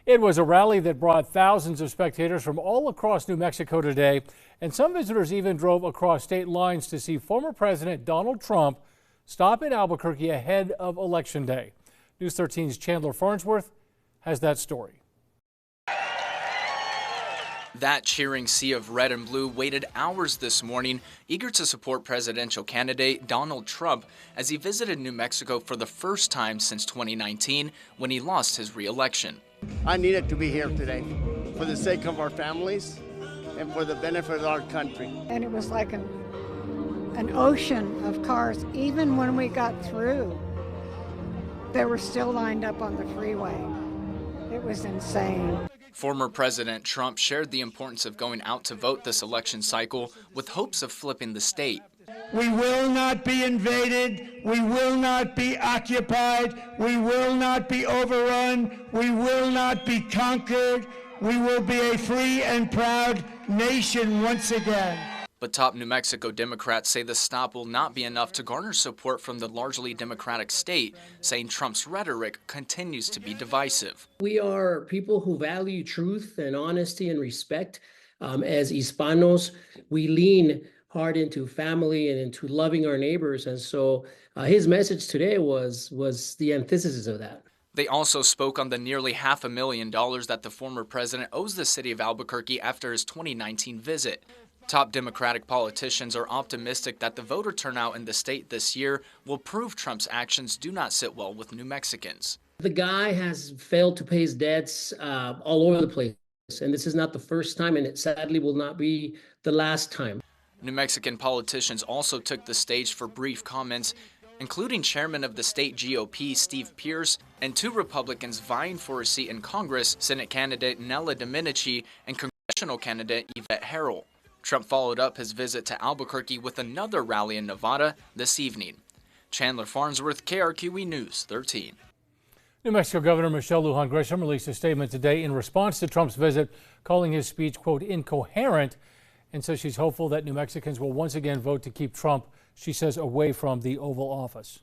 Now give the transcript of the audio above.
It was a rally that brought thousands of spectators from all across New Mexico today, and some visitors even drove across state lines to see former President Donald Trump stop in Albuquerque ahead of Election Day. News 13's Chandler Farnsworth has that story. That cheering sea of red and blue waited hours this morning, eager to support presidential candidate Donald Trump as he visited New Mexico for the first time since 2019 when he lost his re-election. I needed to be here today for the sake of our families and for the benefit of our country. And it was like an ocean of cars. Even when we got through, they were still lined up on the freeway. It was insane. Former President Trump shared the importance of going out to vote this election cycle with hopes of flipping the state. We will not be invaded. We will not be occupied. We will not be overrun. We will not be conquered. We will be a free and proud nation once again. But top New Mexico Democrats say the stop will not be enough to garner support from the largely Democratic state, saying Trump's rhetoric continues to be divisive. We are people who value truth and honesty and respect. As Hispanos, we lean hard into family and into loving our neighbors. And so his message today was the antithesis of that. They also spoke on the nearly $500,000 that the former president owes the city of Albuquerque after his 2019 visit. Top Democratic politicians are optimistic that the voter turnout in the state this year will prove Trump's actions do not sit well with New Mexicans. The guy has failed to pay his debts all over the place. And this is not the first time, and it sadly will not be the last time. New Mexican politicians also took the stage for brief comments, including chairman of the state GOP, Steve Pierce, and two Republicans vying for a seat in Congress, Senate candidate Nella Domenici and congressional candidate Yvette Harrell. Trump followed up his visit to Albuquerque with another rally in Nevada this evening. Chandler Farnsworth, KRQE News 13. New Mexico Governor Michelle Lujan Grisham released a statement today in response to Trump's visit, calling his speech, quote, incoherent, and says she's hopeful that New Mexicans will once again vote to keep Trump, she says, away from the Oval Office.